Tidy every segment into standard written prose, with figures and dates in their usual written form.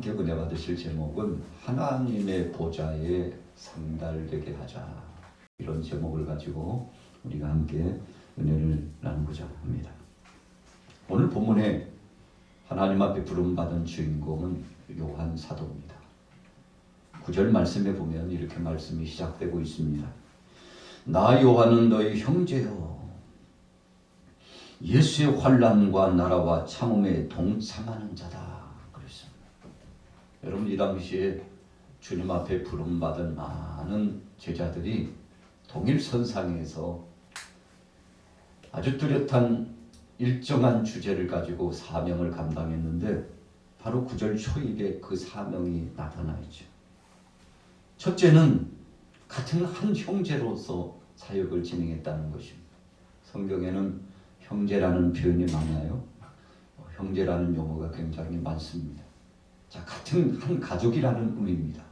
함께 은혜 받으실 제목은 하나님의 보좌에 상달되게 하자. 이런 제목을 가지고 우리가 함께 은혜를 나누고자 합니다. 오늘 본문에 하나님 앞에 부름받은 주인공은 요한 사도입니다. 9절 말씀에 보면 이렇게 말씀이 시작되고 있습니다. 나 요한은 너희 형제요 예수의 환난과 나라와 참음에 동참하는 자다 그랬습니다. 여러분, 이 당시에 주님 앞에 부름받은 많은 제자들이 동일선상에서 아주 뚜렷한 일정한 주제를 가지고 사명을 감당했는데 바로 9절 초입에 그 사명이 나타나 있죠. 첫째는 같은 한 형제로서 사역을 진행했다는 것입니다. 성경에는 형제라는 표현이 많아요. 형제라는 용어가 굉장히 많습니다. 자, 같은 한 가족이라는 의미입니다.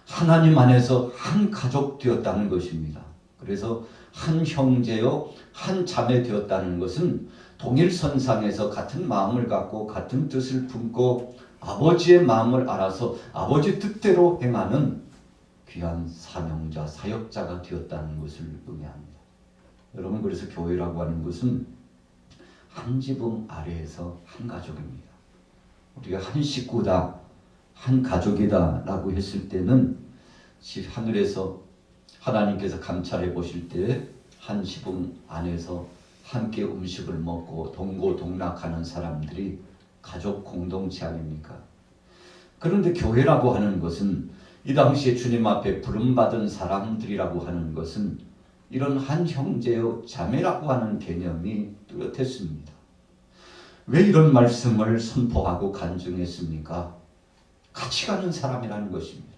하나님 안에서 한 가족 되었다는 것입니다. 그래서 한 형제요 한 자매 되었다는 것은 동일선상에서 같은 마음을 갖고 같은 뜻을 품고 아버지의 마음을 알아서 아버지 뜻대로 행하는 귀한 사명자, 사역자가 되었다는 것을 의미합니다. 여러분, 그래서 교회라고 하는 것은 한 지붕 아래에서 한 가족입니다. 우리가 한 식구다, 한 가족이다 라고 했을 때는 하늘에서 하나님께서 감찰해 보실 때 한 지붕 안에서 함께 음식을 먹고 동고동락하는 사람들이 가족 공동체 아닙니까? 그런데 교회라고 하는 것은 이 당시에 주님 앞에 부름받은 사람들이라고 하는 것은 이런 한 형제요 자매라고 하는 개념이 뚜렷했습니다. 왜 이런 말씀을 선포하고 간증했습니까? 같이 가는 사람이라는 것입니다.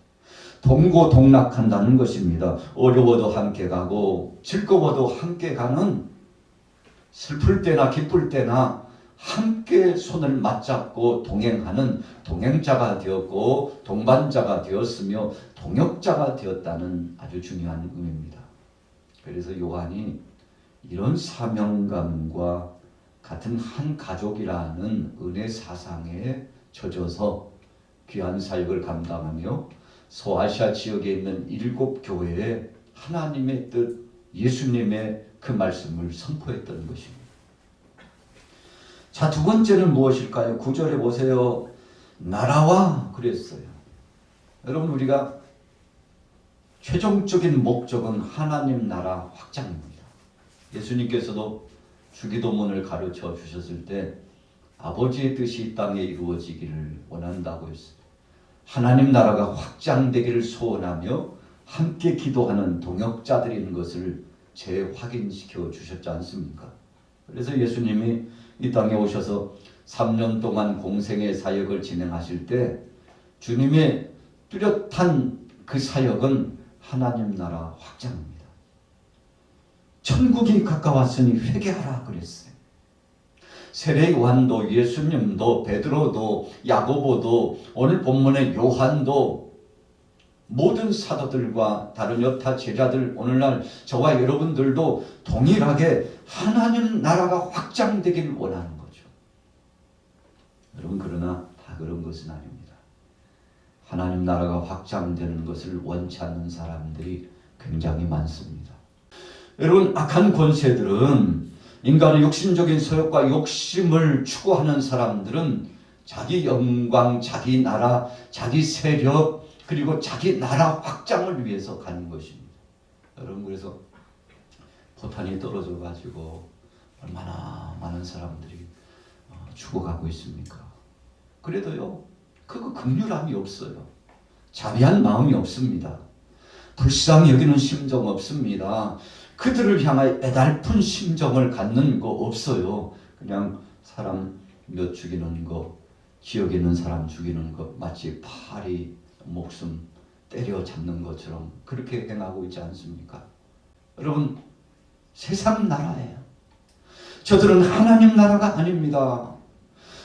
동고동락한다는 것입니다. 어려워도 함께 가고 즐거워도 함께 가는, 슬플 때나 기쁠 때나 함께 손을 맞잡고 동행하는 동행자가 되었고 동반자가 되었으며 동역자가 되었다는 아주 중요한 의미입니다. 그래서 요한이 이런 사명감과 같은 한 가족이라는 은혜 사상에 젖어서 귀한 사역을 감당하며 소아시아 지역에 있는 7교회에 하나님의 뜻, 예수님의 그 말씀을 선포했던 것입니다. 자, 두 번째는 무엇일까요? 9절에 보세요. 나라와 그랬어요. 여러분, 우리가 최종적인 목적은 하나님 나라 확장입니다. 예수님께서도 주기도문을 가르쳐 주셨을 때 아버지의 뜻이 이 땅에 이루어지기를 원한다고 했어요. 하나님 나라가 확장되기를 소원하며 함께 기도하는 동역자들인 것을 재확인시켜 주셨지 않습니까? 그래서 예수님이 이 땅에 오셔서 3년 동안 공생의 사역을 진행하실 때 주님의 뚜렷한 그 사역은 하나님 나라 확장입니다. 천국이 가까웠으니 회개하라 그랬어요. 세례 요한도 예수님도 베드로도 야고보도 오늘 본문의 요한도 모든 사도들과 다른 여타 제자들, 오늘날 저와 여러분들도 동일하게 하나님 나라가 확장되길 원하는 거죠. 여러분, 그러나 다 그런 것은 아닙니다. 하나님 나라가 확장되는 것을 원치 않는 사람들이 굉장히 많습니다. 여러분, 악한 권세들은 인간의 욕심적인 소욕과 욕심을 추구하는 사람들은 자기 영광, 자기 나라, 자기 세력, 그리고 자기 나라 확장을 위해서 가는 것입니다. 여러분, 그래서 포탄이 떨어져 가지고 얼마나 많은 사람들이 죽어가고 있습니까? 그래도요, 그거 긍휼함이 없어요. 자비한 마음이 없습니다. 불쌍히 여기는 심정 없습니다. 그들을 향하여 애달픈 심정을 갖는 거 없어요. 그냥 사람 몇 죽이는 거, 지역에 있는 사람 죽이는 거, 마치 파리 목숨 때려잡는 것처럼 그렇게 행하고 있지 않습니까? 여러분, 세상 나라예요. 저들은 하나님 나라가 아닙니다.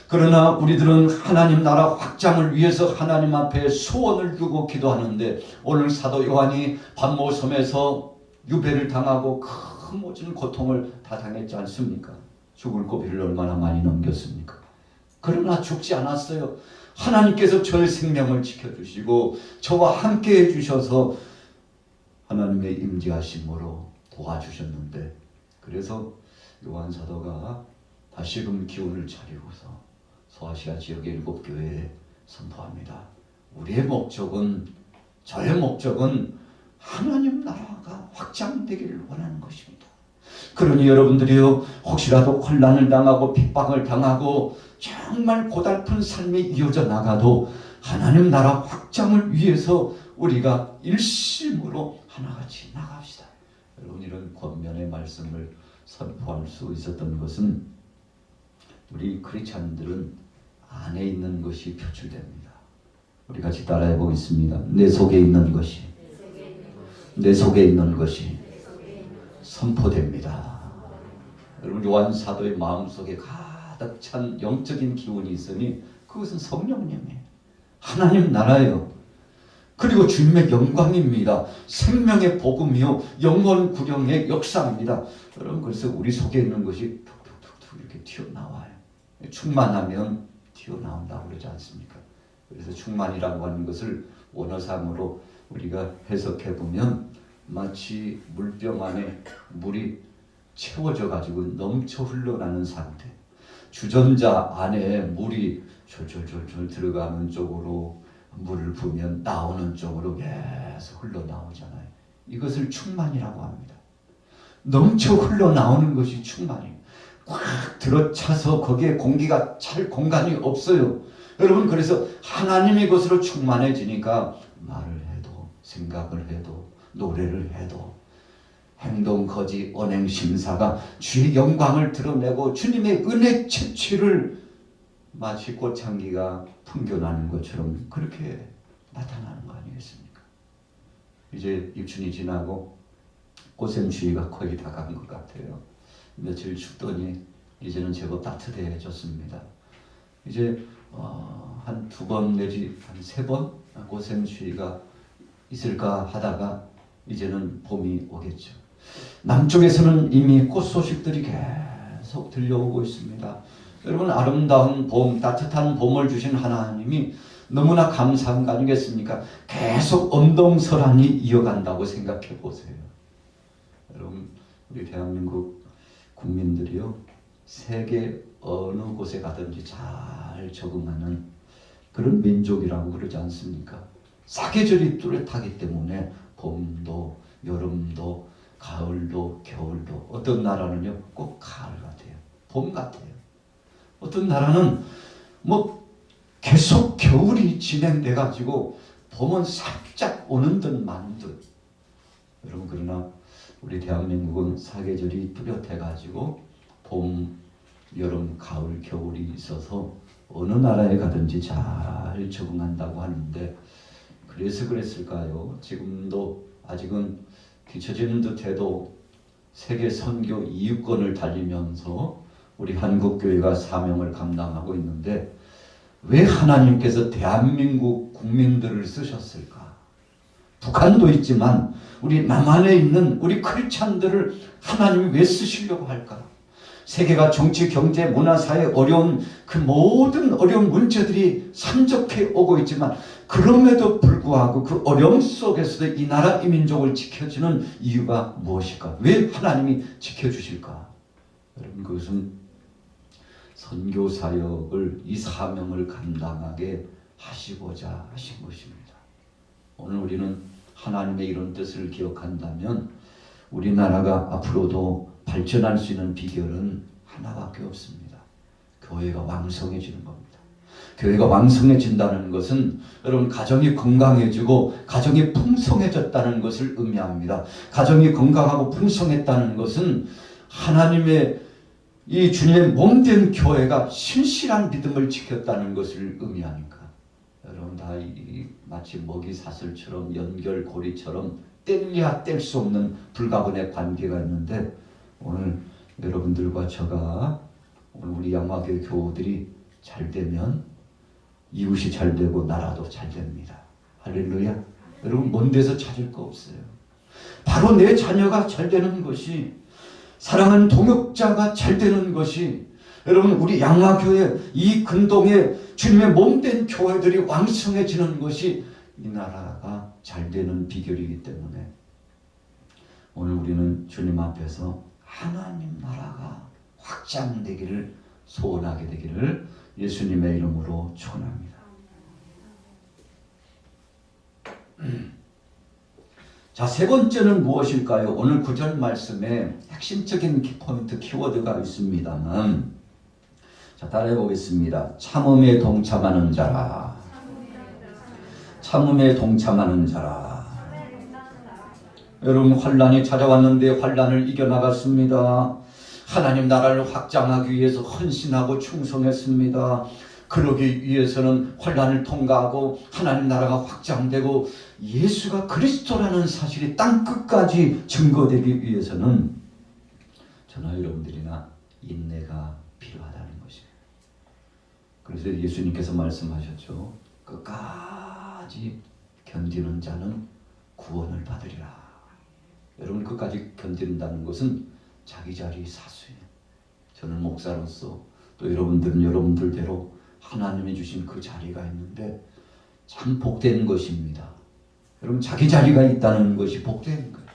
그러나 우리들은 하나님 나라 확장을 위해서 하나님 앞에 소원을 두고 기도하는데, 오늘 사도 요한이 반모섬에서 유배를 당하고 큰 모진 고통을 다 당했지 않습니까? 죽을 고비를 얼마나 많이 넘겼습니까? 그러나 죽지 않았어요. 하나님께서 저의 생명을 지켜주시고 저와 함께 해주셔서 하나님의 임재하심으로 도와주셨는데, 그래서 요한 사도가 다시금 기운을 차리고서 소아시아 지역의 7교회에 선포합니다. 우리의 목적은, 저의 목적은 하나님 나라가 확장되기를 원하는 것입니다. 그러니 여러분들이요, 혹시라도 혼란을 당하고 핍박을 당하고 정말 고달픈 삶이 이어져 나가도 하나님 나라 확장을 위해서 우리가 일심으로 하나같이 나갑시다. 여러분, 이런 권면의 말씀을 선포할 수 있었던 것은 우리 크리스찬들은 안에 있는 것이 표출됩니다. 우리 같이 따라해 보겠습니다. 내 속에 있는 것이, 내 속에 있는 것이 선포됩니다. 여러분, 요한 사도의 마음속에 가득 찬 영적인 기운이 있으니 그것은 성령님이에요. 하나님 나라예요. 그리고 주님의 영광입니다. 생명의 복음이요, 영원 구령의 역사입니다. 여러분, 그래서 우리 속에 있는 것이 툭툭툭툭 이렇게 튀어나와요. 충만하면 튀어나온다고 그러지 않습니까? 그래서 충만이라고 하는 것을 원어상으로 우리가 해석해 보면 마치 물병 안에 물이 채워져 가지고 넘쳐 흘러나는 상태, 주전자 안에 물이 졸졸졸졸 들어가는 쪽으로 물을 부으면 나오는 쪽으로 계속 흘러나오잖아요. 이것을 충만이라고 합니다. 넘쳐 흘러나오는 것이 충만이에요. 꽉 들어차서 거기에 공기가 찰 공간이 없어요. 여러분, 그래서 하나님의 것으로 충만해지니까 말을 해도, 생각을 해도, 노래를 해도, 행동, 거지, 언행, 심사가 주의 영광을 드러내고 주님의 은혜 채취를 마치 꽃향기가 풍겨나는 것처럼 그렇게 나타나는 거 아니겠습니까? 이제 입춘이 지나고 꽃샘추위가 거의 다 간 것 같아요. 며칠 춥더니 이제는 제법 따뜻해졌습니다. 이제 한 2번 내지 한 3번 꽃샘추위가 있을까 하다가 이제는 봄이 오겠죠. 남쪽에서는 이미 꽃 소식들이 계속 들려오고 있습니다. 여러분, 아름다운 봄, 따뜻한 봄을 주신 하나님이 너무나 감사한 거 아니겠습니까? 계속 언동설한이 이어간다고 생각해 보세요. 여러분, 우리 대한민국 국민들이요, 세계 어느 곳에 가든지 잘 적응하는 그런 민족이라고 그러지 않습니까? 사계절이 뚜렷하기 때문에 봄도 여름도 가을도 겨울도, 어떤 나라는요 꼭 가을 같아요, 봄 같아요. 어떤 나라는 뭐 계속 겨울이 진행돼 가지고 봄은 살짝 오는 듯 마는 듯. 여러분, 그러나 우리 대한민국은 사계절이 뚜렷해 가지고 봄, 여름, 가을, 겨울이 있어서 어느 나라에 가든지 잘 적응한다고 하는데, 그래서 그랬을까요? 지금도 아직은 뒤처지는 듯해도 세계 선교 2위권을 달리면서 우리 한국교회가 사명을 감당하고 있는데, 왜 하나님께서 대한민국 국민들을 쓰셨을까? 북한도 있지만 우리 남한에 있는 우리 크리스찬들을 하나님이 왜 쓰시려고 할까? 세계가 정치, 경제, 문화, 사회 어려운 그 모든 어려운 문제들이 산적해 오고 있지만, 그럼에도 불구하고 그 어려움 속에서도 이 나라 이 민족을 지켜주는 이유가 무엇일까? 왜 하나님이 지켜주실까? 여러분, 그것은 선교 사역을, 이 사명을 감당하게 하시고자 하신 것입니다. 오늘 우리는 하나님의 이런 뜻을 기억한다면 우리나라가 앞으로도 발전할 수 있는 비결은 하나밖에 없습니다. 교회가 왕성해지는 겁니다. 교회가 왕성해진다는 것은 여러분, 가정이 건강해지고 가정이 풍성해졌다는 것을 의미합니다. 가정이 건강하고 풍성했다는 것은 하나님의 이 주님의 몸된 교회가 신실한 믿음을 지켰다는 것을 의미하니까, 여러분, 다 마치 먹이 사슬처럼 연결고리처럼 뗄래야 뗄 수 없는 불가분의 관계가 있는데, 오늘 여러분들과 저가, 오늘 우리 양화교회 교우들이 잘 되면 이웃이 잘 되고 나라도 잘 됩니다. 할렐루야. 여러분, 먼 데서 찾을 거 없어요. 바로 내 자녀가 잘 되는 것이, 사랑하는 동역자가 잘 되는 것이, 여러분, 우리 양화교회 이 근동에 주님의 몸된 교회들이 왕성해지는 것이 이 나라가 잘 되는 비결이기 때문에 오늘 우리는 주님 앞에서 하나님 나라가 확장되기를 소원하게 되기를 예수님의 이름으로 축원합니다. 자, 세 번째는 무엇일까요? 오늘 구절 말씀에 핵심적인 포인트 키워드가 있습니다만, 자, 따라해 보겠습니다. 참음에 동참하는 자라. 참음에 동참하는 자라. 여러분, 환란이 찾아왔는데 환란을 이겨나갔습니다. 하나님 나라를 확장하기 위해서 헌신하고 충성했습니다. 그러기 위해서는 환란을 통과하고 하나님 나라가 확장되고 예수가 그리스도라는 사실이 땅 끝까지 증거되기 위해서는 저나 여러분들이나 인내가 필요하다는 것입니다. 그래서 예수님께서 말씀하셨죠. 끝까지 견디는 자는 구원을 받으리라. 여러분, 끝까지 견딘다는 것은 자기 자리 사수예요. 저는 목사로서 또 여러분들은 여러분들대로 하나님이 주신 그 자리가 있는데 참 복된 것입니다. 여러분, 자기 자리가 있다는 것이 복된 거예요.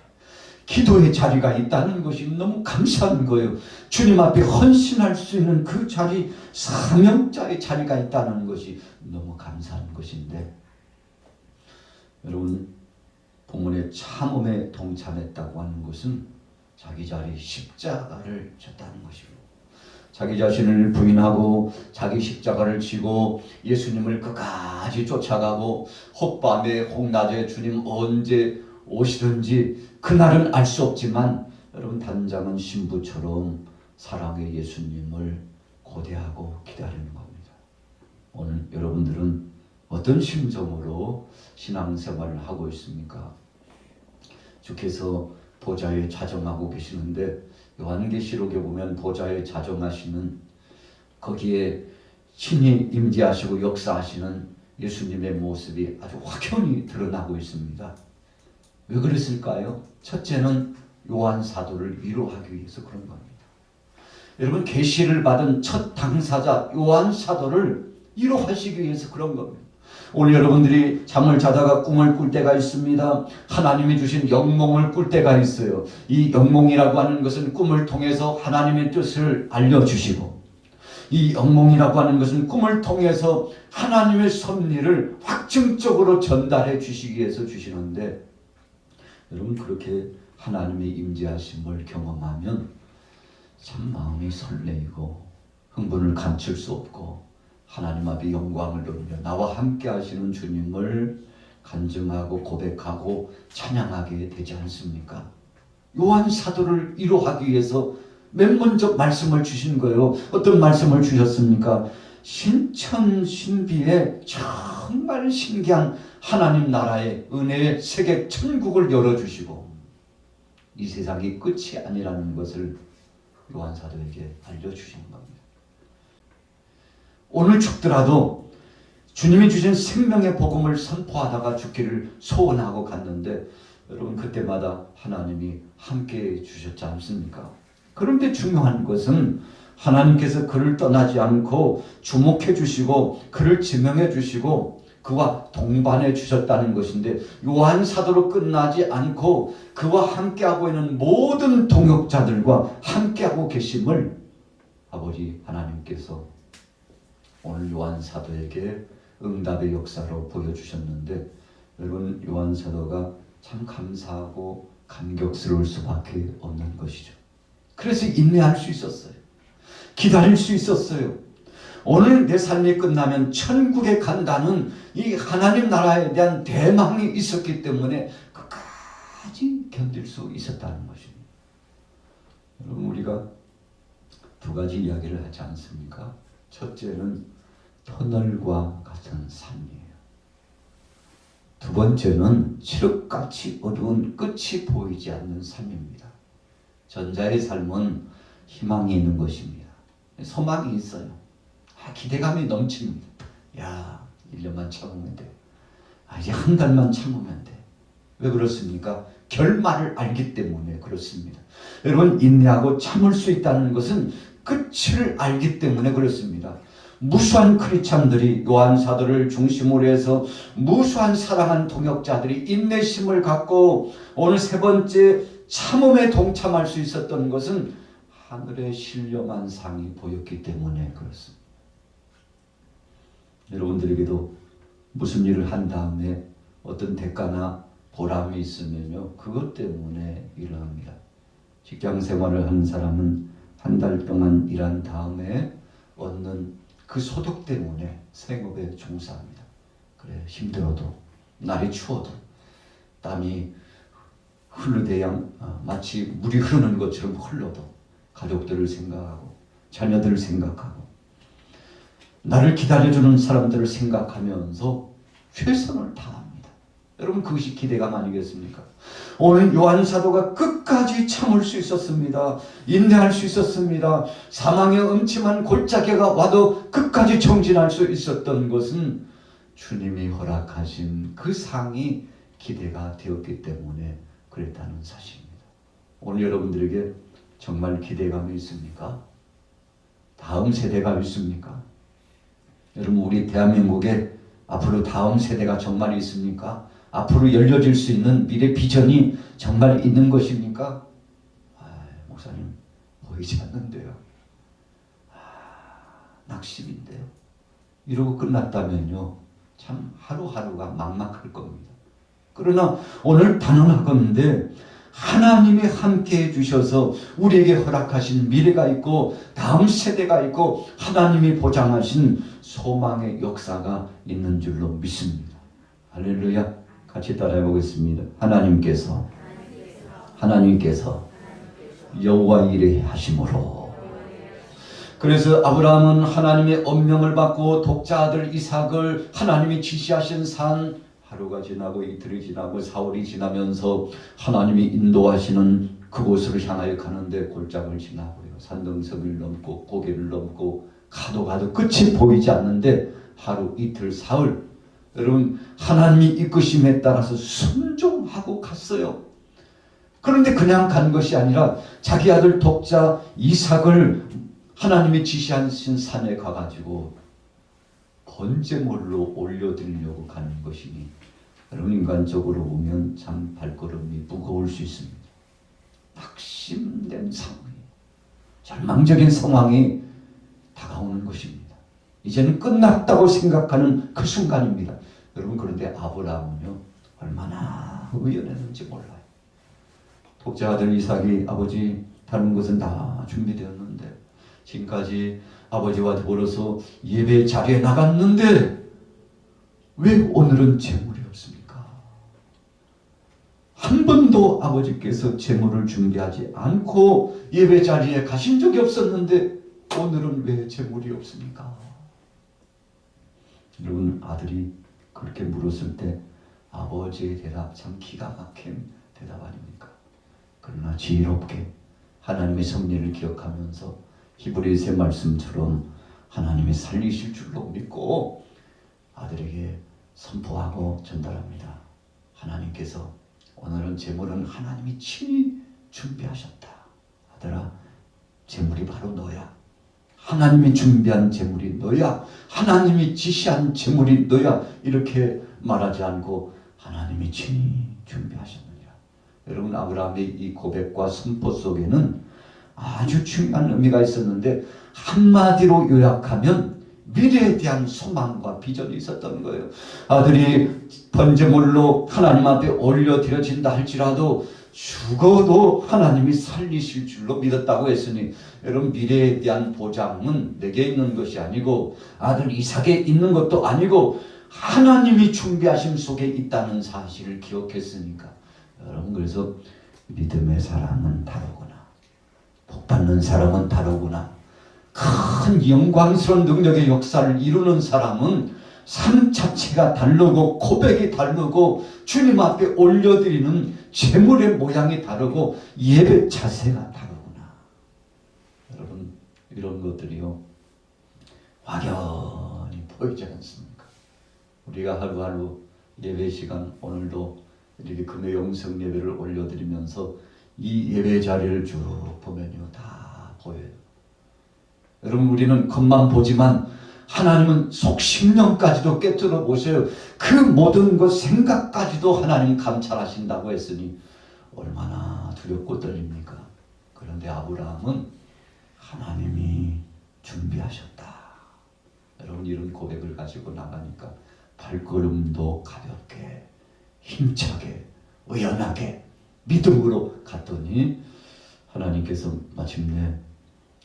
기도의 자리가 있다는 것이 너무 감사한 거예요. 주님 앞에 헌신할 수 있는 그 자리, 사명자의 자리가 있다는 것이 너무 감사한 것인데, 여러분, 본문에 참음에 동참했다고 하는 것은 자기 자리 십자가를 졌다는 것이고, 자기 자신을 부인하고 자기 십자가를 지고 예수님을 끝까지 쫓아가고, 혹밤에 혹낮에 주님 언제 오시든지 그날은 알 수 없지만 여러분, 단장은 신부처럼 사랑의 예수님을 고대하고 기다리는 겁니다. 오늘 여러분들은 어떤 심정으로 신앙생활을 하고 있습니까? 주께서 보좌에 자정하고 계시는데, 요한계시록에 보면 보좌에 자정하시는, 거기에 신이 임재하시고 역사하시는 예수님의 모습이 아주 확연히 드러나고 있습니다. 왜 그랬을까요? 첫째는 요한 사도를 위로하기 위해서 그런 겁니다. 여러분, 계시를 받은 첫 당사자 요한 사도를 위로하시기 위해서 그런 겁니다. 오늘 여러분들이 잠을 자다가 꿈을 꿀 때가 있습니다. 하나님이 주신 영몽을 꿀 때가 있어요. 이 영몽이라고 하는 것은 꿈을 통해서 하나님의 뜻을 알려주시고, 이 영몽이라고 하는 것은 꿈을 통해서 하나님의 섭리를 확증적으로 전달해 주시기 위해서 주시는데, 여러분, 그렇게 하나님의 임재하심을 경험하면 참 마음이 설레이고 흥분을 감출 수 없고, 하나님 앞에 영광을 돌리며 나와 함께 하시는 주님을 간증하고 고백하고 찬양하게 되지 않습니까? 요한 사도를 위로하기 위해서 맨 먼저 말씀을 주신 거예요. 어떤 말씀을 주셨습니까? 신천신비의 정말 신기한 하나님 나라의 은혜의 세계 천국을 열어주시고 이 세상이 끝이 아니라는 것을 요한 사도에게 알려주신 겁니다. 오늘 죽더라도 주님이 주신 생명의 복음을 선포하다가 죽기를 소원하고 갔는데, 여러분, 그때마다 하나님이 함께해 주셨지 않습니까? 그런데 중요한 것은 하나님께서 그를 떠나지 않고 주목해 주시고 그를 지명해 주시고 그와 동반해 주셨다는 것인데, 요한 사도로 끝나지 않고 그와 함께하고 있는 모든 동역자들과 함께하고 계심을 아버지 하나님께서 오늘 요한 사도에게 응답의 역사로 보여주셨는데, 여러분, 요한 사도가 참 감사하고 감격스러울 수밖에 없는 것이죠. 그래서 인내할 수 있었어요. 기다릴 수 있었어요. 오늘 내 삶이 끝나면 천국에 간다는 이 하나님 나라에 대한 대망이 있었기 때문에 끝까지 견딜 수 있었다는 것입니다. 여러분, 우리가 두 가지 이야기를 하지 않습니까? 첫째는 터널과 같은 삶이에요. 두 번째는 칠흑같이 어두운 끝이 보이지 않는 삶입니다. 전자의 삶은 희망이 있는 것입니다. 소망이 있어요. 기대감이 넘칩니다. 야, 1년만 참으면 돼. 이제 한 달만 참으면 돼. 왜 그렇습니까? 결말을 알기 때문에 그렇습니다. 여러분, 인내하고 참을 수 있다는 것은 끝을 알기 때문에 그렇습니다. 무수한 크리스찬들이 요한 사도를 중심으로 해서 무수한 사랑한 동역자들이 인내심을 갖고 오늘 세 번째 참음에 동참할 수 있었던 것은 하늘의 신령한 상이 보였기 때문에 그렇습니다. 여러분들에게도 무슨 일을 한 다음에 어떤 대가나 보람이 있으면요, 그것 때문에 일을 합니다. 직장 생활을 하는 사람은 한 달 동안 일한 다음에 얻는 그 소득 때문에 생업에 종사합니다. 그래, 힘들어도, 날이 추워도, 땀이 흐르대양 마치 물이 흐르는 것처럼 흘러도 가족들을 생각하고 자녀들을 생각하고 나를 기다려주는 사람들을 생각하면서 최선을 다합니다. 여러분, 그것이 기대감 아니겠습니까? 오늘 요한 사도가 끝까지 참을 수 있었습니다. 인내할 수 있었습니다. 사망의 음침한 골짜기가 와도 끝까지 정진할 수 있었던 것은 주님이 허락하신 그 상이 기대가 되었기 때문에 그랬다는 사실입니다. 오늘 여러분들에게 정말 기대감이 있습니까? 다음 세대가 있습니까? 여러분, 우리 대한민국에 앞으로 다음 세대가 정말 있습니까? 앞으로 열려질 수 있는 미래 비전이 정말 있는 것입니까? 목사님, 보이지 않는데요. 낙심인데요. 이러고 끝났다면요, 참 하루하루가 막막할 겁니다. 그러나 오늘 단언하건대 하나님이 함께 해주셔서 우리에게 허락하신 미래가 있고 다음 세대가 있고 하나님이 보장하신 소망의 역사가 있는 줄로 믿습니다. 할렐루야. 같이 따라해 보겠습니다. 하나님께서 여호와 이레 하심으로. 그래서 아브라함은 하나님의 엄명을 받고 독자 아들 이삭을 하나님이 지시하신 산, 하루가 지나고 이틀이 지나고 사흘이 지나면서 하나님이 인도하시는 그곳으로 향하여 가는데 골짜기를 지나고요, 산등성을 넘고 고개를 넘고 가도 끝이 보이지 않는데 하루 이틀 사흘, 여러분, 하나님이 이끄심에 따라서 순종하고 갔어요. 그런데 그냥 간 것이 아니라 자기 아들 독자 이삭을 하나님이 지시하신 산에 가가지고 번제물로 올려드리려고 가는 것이니, 여러분, 인간적으로 보면 참 발걸음이 무거울 수 있습니다. 낙심된 상황이, 절망적인 상황이 다가오는 것입니다. 이제는 끝났다고 생각하는 그 순간입니다. 여러분, 그런데 아브라함은요, 얼마나 의연했는지 몰라요. 독자 아들 이삭이 아버지 다른 것은 다 준비되었는데 지금까지 아버지와 더불어서 예배 자리에 나갔는데 왜 오늘은 제물이 없습니까? 한 번도 아버지께서 제물을 준비하지 않고 예배 자리에 가신 적이 없었는데 오늘은 왜 제물이 없습니까? 여러분, 아들이 그렇게 물었을 때 아버지의 대답, 참 기가 막힌 대답 아닙니까? 그러나 지혜롭게 하나님의 섭리를 기억하면서 히브리서 말씀처럼 하나님이 살리실 줄로 믿고 아들에게 선포하고 전달합니다. 하나님께서 오늘은 제물은 하나님이 친히 준비하셨다. 아들아, 제물이 바로 너야. 하나님이 준비한 제물이 너야. 하나님이 지시한 제물이 너야. 이렇게 말하지 않고 하나님이 친히 준비하셨느니라. 여러분, 아브라함의 이 고백과 선포 속에는 아주 중요한 의미가 있었는데 한마디로 요약하면 미래에 대한 소망과 비전이 있었던 거예요. 아들이 번제물로 하나님 앞에 올려드려진다 할지라도 죽어도 하나님이 살리실 줄로 믿었다고 했으니, 여러분, 미래에 대한 보장은 내게 있는 것이 아니고 아들 이삭에 있는 것도 아니고 하나님이 준비하심 속에 있다는 사실을 기억했으니까, 여러분, 그래서 믿음의 사람은 다르구나, 복받는 사람은 다르구나, 큰 영광스러운 능력의 역사를 이루는 사람은 삶 자체가 다르고 고백이 다르고 주님 앞에 올려드리는 제물의 모양이 다르고 예배 자세가 다르구나. 여러분, 이런 것들이요, 확연히 보이지 않습니까? 우리가 하루하루 예배 시간, 오늘도 이렇게 금요 영성 예배를 올려드리면서 이 예배 자리를 쭉 보면요, 다 보여요. 여러분, 우리는 겉만 보지만 하나님은 속심령까지도 꿰뚫어 보세요. 그 모든 것 생각까지도 하나님 감찰하신다고 했으니 얼마나 두렵고 떨립니까? 그런데 아브라함은 하나님이 준비하셨다. 여러분, 이런 고백을 가지고 나가니까 발걸음도 가볍게, 힘차게, 의연하게 믿음으로 갔더니 하나님께서 마침내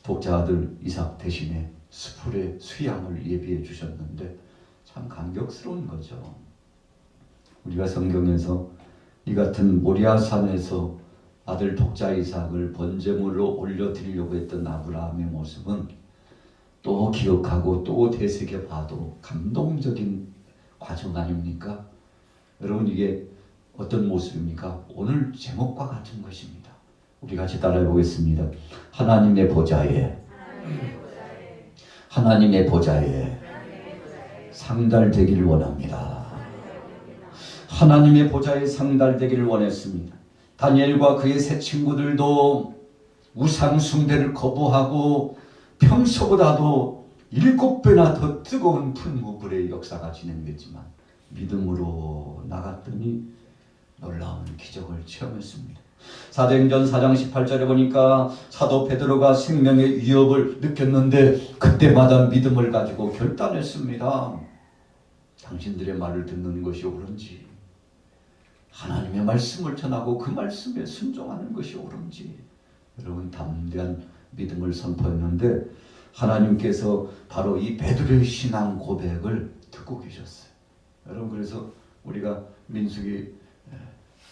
독자 아들 이삭 대신에 수풀의 수양을 예비해 주셨는데 참 감격스러운 거죠. 우리가 성경에서 이 같은 모리아산에서 아들 독자 이삭을 번제물로 올려드리려고 했던 아브라함의 모습은 또 기억하고 또 되새겨봐도 감동적인 과정 아닙니까? 여러분, 이게 어떤 모습입니까? 오늘 제목과 같은 것입니다. 우리 같이 따라해 보겠습니다. 하나님의 보좌에 하나님의 보좌에 상달되기를 원합니다. 하나님의 보좌에 상달되기를 원했습니다. 다니엘과 그의 세 친구들도 우상 숭배를 거부하고 평소보다도 7배나 더 뜨거운 풀무불의 역사가 진행됐지만 믿음으로 나갔더니 놀라운 기적을 체험했습니다. 사도행전 4장 18절에 보니까 사도 베드로가 생명의 위협을 느꼈는데 그때마다 믿음을 가지고 결단했습니다. 당신들의 말을 듣는 것이 옳은지, 하나님의 말씀을 전하고 그 말씀에 순종하는 것이 옳은지, 여러분 담대한 믿음을 선포했는데 하나님께서 바로 이 베드로의 신앙 고백을 듣고 계셨어요. 여러분, 그래서 우리가 민수기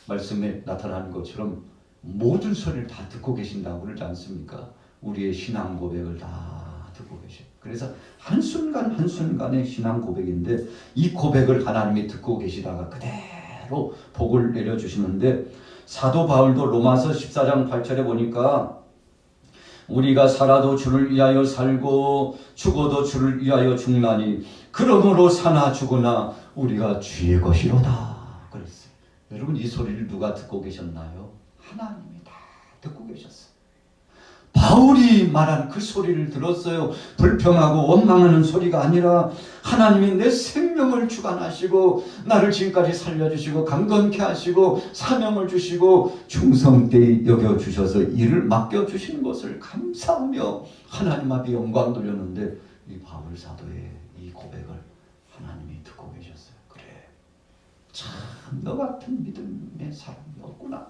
말씀에 나타나는 것처럼 모든 소리를 다 듣고 계신다고 그러지 않습니까? 우리의 신앙 고백을 다 듣고 계셔요. 그래서 한순간 한순간의 신앙 고백인데 이 고백을 하나님이 듣고 계시다가 그대로 복을 내려주시는데 사도 바울도 로마서 14장 8절에 보니까 우리가 살아도 주를 위하여 살고 죽어도 주를 위하여 죽나니 그러므로 사나 죽으나 우리가 주의 것이로다 그랬어요. 여러분, 이 소리를 누가 듣고 계셨나요? 하나님이 다 듣고 계셨어요. 바울이 말한 그 소리를 들었어요. 불평하고 원망하는 소리가 아니라 하나님이 내 생명을 주관하시고 나를 지금까지 살려주시고 강건케 하시고 사명을 주시고 충성되이 여겨주셔서 일을 맡겨주신 것을 감사하며 하나님 앞에 영광 돌렸는데 이 바울 사도의 이 고백을 하나님이 듣고 계셨어요. 그래, 참 너 같은 믿음의 사람이 없구나.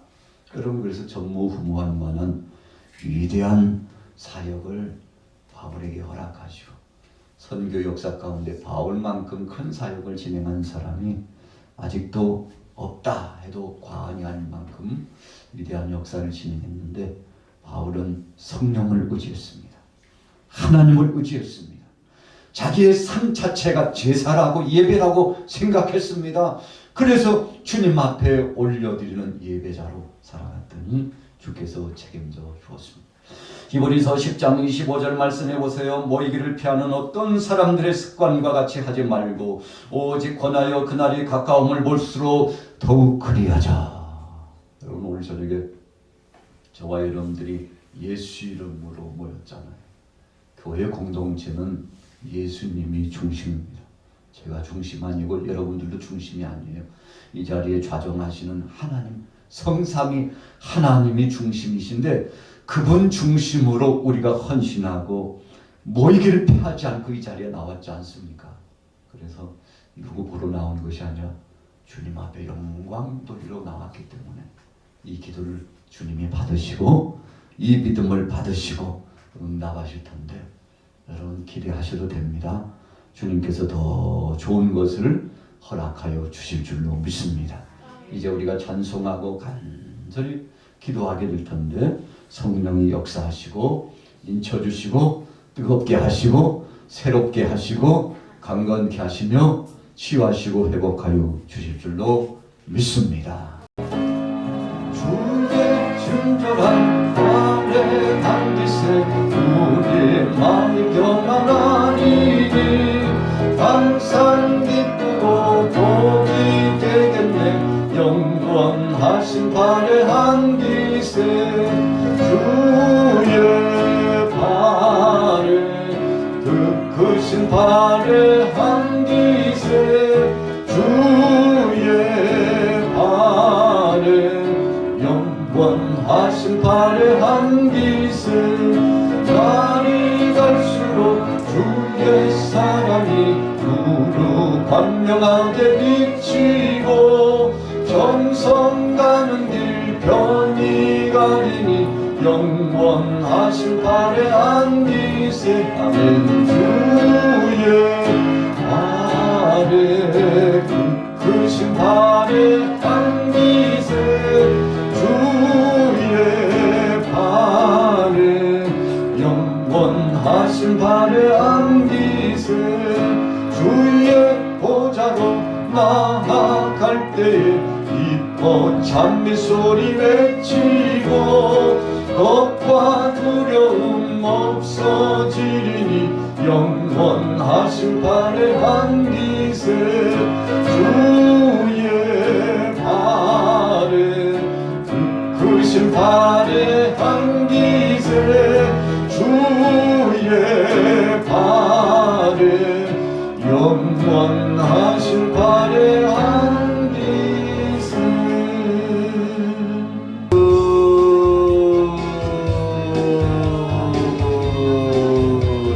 여러분, 그래서 전무후무한 만한 위대한 사역을 바울에게 허락하시고 선교 역사 가운데 바울만큼 큰 사역을 진행한 사람이 아직도 없다 해도 과언이 아닐 만큼 위대한 역사를 진행했는데 바울은 성령을 의지했습니다. 하나님을 의지했습니다. 자기의 삶 자체가 제사라고 예배라고 생각했습니다. 그래서 주님 앞에 올려드리는 예배자로 살아갔더니 주께서 책임져 주었습니다. 히브리서 10장 25절 말씀해 보세요. 모이기를 피하는 어떤 사람들의 습관과 같이 하지 말고 오직 권하여 그날이 가까움을 볼수록 더욱 그리하자. 여러분, 오늘 저녁에 저와 여러분들이 예수 이름으로 모였잖아요. 교회 공동체는 예수님이 중심입니다. 제가 중심 아니고 여러분들도 중심이 아니에요. 이 자리에 좌정하시는 하나님, 성삼위 하나님이 중심이신데 그분 중심으로 우리가 헌신하고 모이기를 피하지 않고 이 자리에 나왔지 않습니까? 그래서 누구 보러 나온 것이 아니라 주님 앞에 영광 돌리러 나왔기 때문에 이 기도를 주님이 받으시고 이 믿음을 받으시고 응답하실 텐데 여러분 기대하셔도 됩니다. 주님께서 더 좋은 것을 허락하여 주실 줄로 믿습니다. 이제 우리가 찬송하고 간절히 기도하게 될 텐데 성령이 역사하시고 인쳐주시고 뜨겁게 하시고 새롭게 하시고 강건케 하시며 치유하시고 회복하여 주실 줄로 믿습니다. 주의 친절한 아래 안기세 우리 마음이 평안하니 항상 기쁘고 복이 되겠네. 영원하신 발에 안기세 주의 발에 발에 안기세 주의 발에 영원하신 발에 안기세 날이 갈수록 주의 사랑이 무릎 광명하게 비치고 정성 가는 길 편히 가리니 영원하신 발에 안기세 아멘 주의 발에 크신 발에 안기세 주의 발에 영원하신 발에 안기세 주의 보좌로 나아갈 때에 기뻐 찬미소리 외치고 겁과 두려움 없어지리니 영원하신 발에 안기세 주의 발에 크신 발에 안기세 주의 발에 영원하신 발에 안기세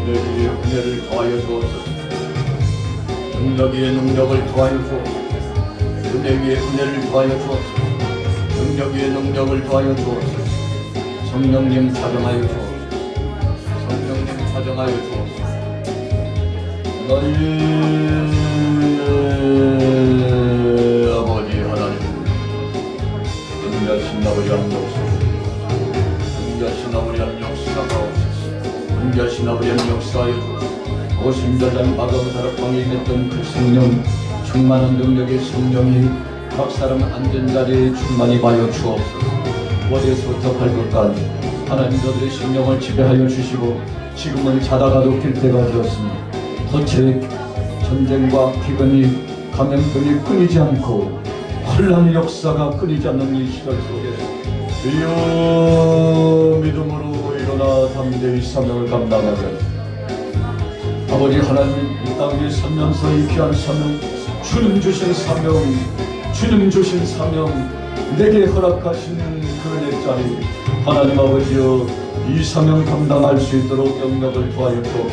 내 위에 은혜를 더하여 주옵소서 능력 위에 능력을 더하여 주옵소서 은혜 위에 은혜를 더하여 주옵소서 능력 위에 능력을 더하여 주옵소서 성령님 사정하여 주옵소서 성령님 사정하여 주옵소서 너희 아버지 하나님 은자신 아버지한 역사 은자신 아버지한 역사가 없었어 은자신 아버지한 역사하여 주옵소서 오심자단 마가의 다락방에 있던 그 성령 충만한 능력의 성령이 각 사람 앉은 자리에 충만히 하여 주옵소서 어디에서부터 발끝까지 하나님 저들의 심령을 지배하여 주시고 지금은 자다가도 길 때가 되었습니다 도체 전쟁과 기근이 감염병이 끊이지 않고 혼란의 역사가 끊이지 않는 이 시절 속에 주여 믿음으로 일어나 담대히 사명을 감당하자 아버지 하나님 이 땅 위에 살면서 이 귀한 사명 주님 주신 사명 주님 주신 사명 내게 허락하신 그 내 자리 하나님 아버지여 이 사명 감당할 수 있도록 영역을 도와여 주옵소서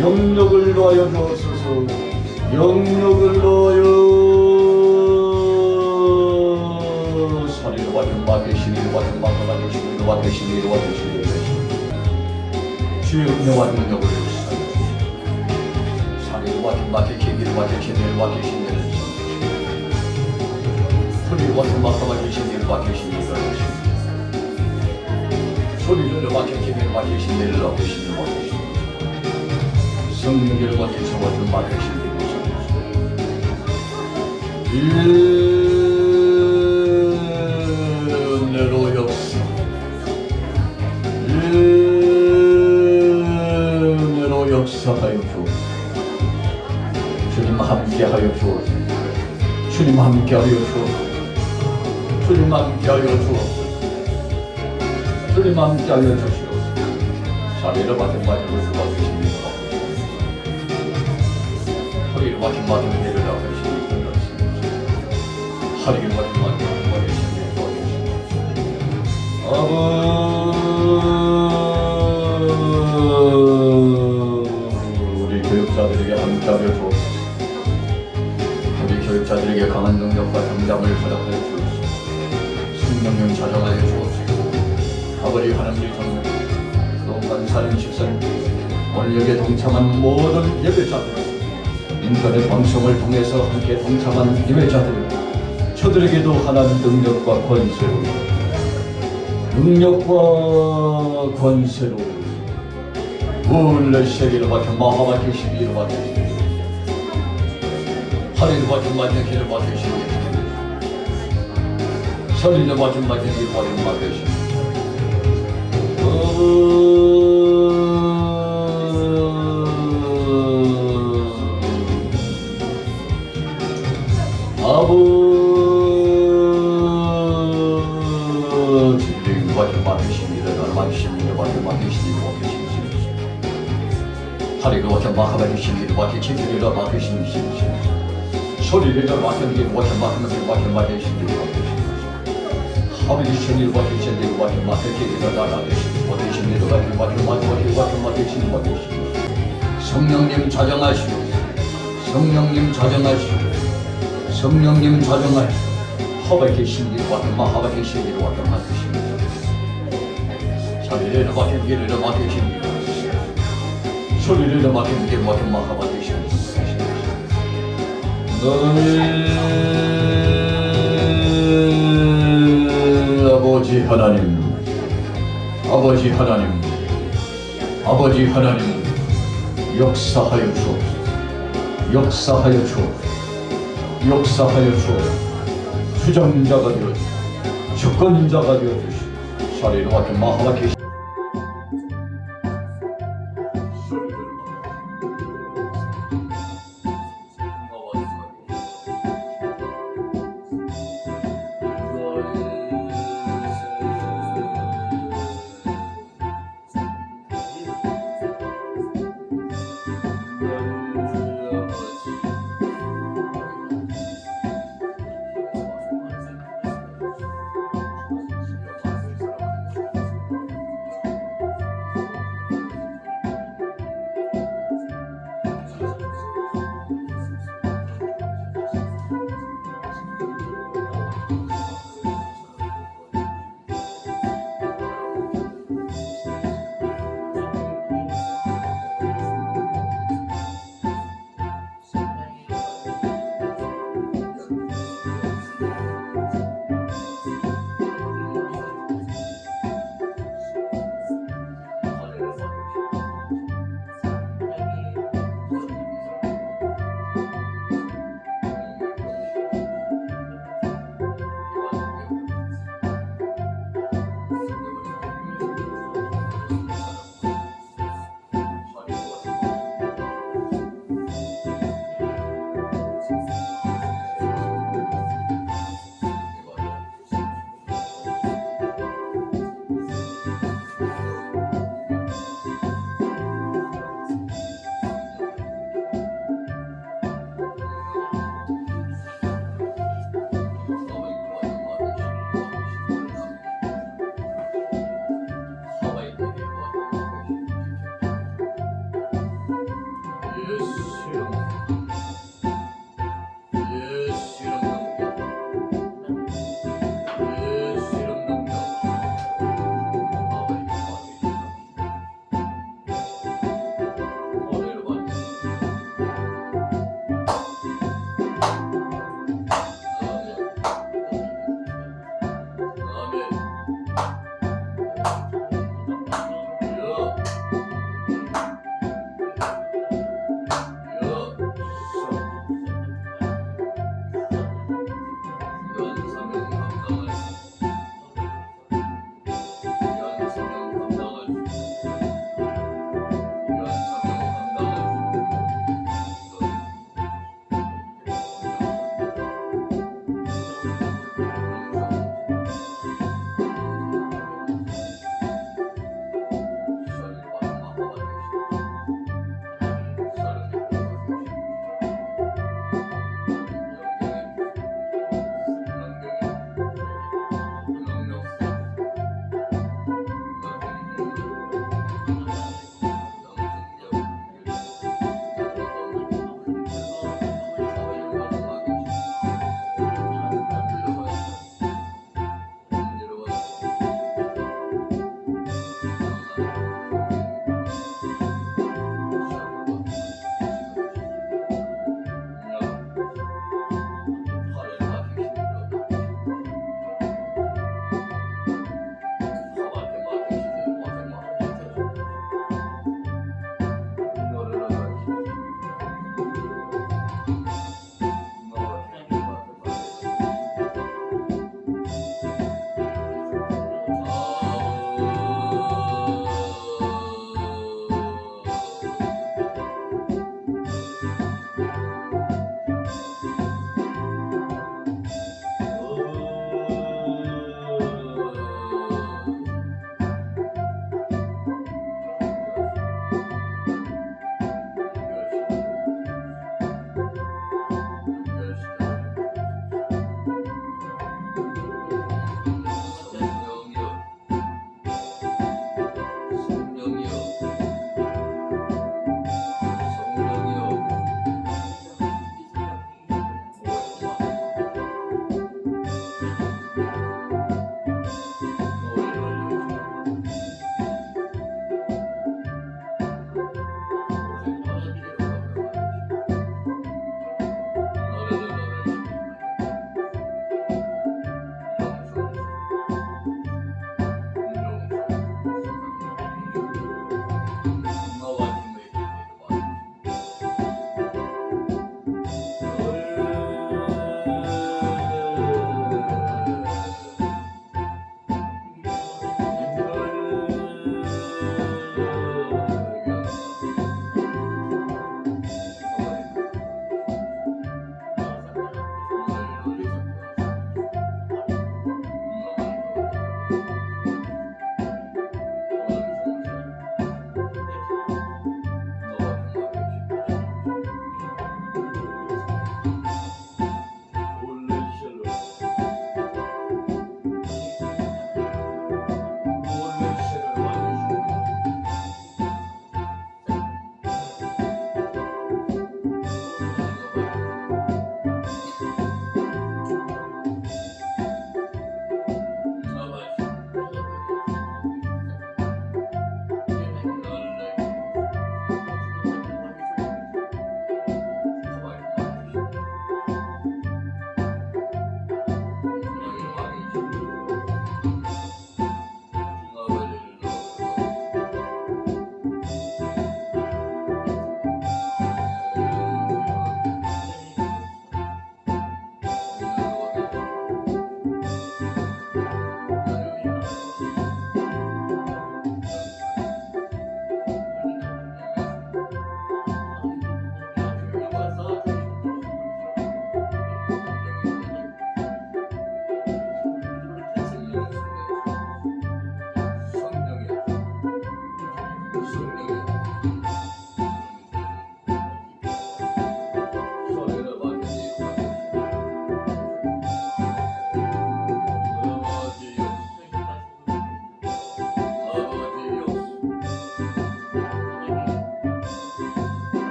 영역을 놓아여 주옵소서 영역을 놓아여 사리로 와준 마계시니로 와준 마가가 계시니로 와계시니로 와계시니로 주의 은혜와 능력을 주시옵소서 사리로 와준 마계시니로 와계시니로 와계시니로 소리로 와준 마가가 계시니로 와계시니로 소리로 와계시니로 와계시니로 와계시니로 성령을 받으셔 와준 마계시니로 은혜로 역사 은혜로 역사하여 주옵소서 주님 함께하여 주옵소서 주님 함께하여 주옵소서 주님 함께하여 주옵소서 주님 함께하여 주시옵소서 자리를 받은 마지막으로 받으십니다 허리를 받은 마지막으로 받으십니다 하리를 받은 마지막으로 받으십니다 우리 교육자들에게 함께하여 주옵소서 우리 교육자들에게 강한 능력과 담담을 허락하여 주옵소서 성령님 자정하여 주옵소서 아버지 하나님의 전부 그동안 살인 식사를 오늘 여기에 동참한 모든 예배자들 인터넷 방송을 통해서 함께 동참한 예배자들 저들에게도 하나님 능력과 권세로 원래 세계를 받쳐 마하바티 시비를 받으시니 하리를 받쳐 마제기를 받으시니 설리를 받쳐 마제기를 받으시니 아버지를 받쳐 마제시니 하리로 와서 마하바리 신기로 와서 치키리로 와서 신기 소리를 와서 이게 와서 마하바리 와서 마하바리 신기로 하비리 신기로 와서 신기로 와서 마하바리 나라데 와서 신기로 와서 성령님 자정하시오. 성령님 자정하시오. 성령님 자정하시오. 하바리 신기로 와서 마하바리 신기로 와서 마하바리 신기로 소리를 막힌 막힌 신기 소리를 막힌 막힌 신기 아버지 하나님 아버지 하나님 아버지 하나님 역사하여 주옵소서 역사하여 주옵소서 역사하여 주옵소서 주장자가 되어 주권자가 되어 주시오. 소리를 막힌 마하바리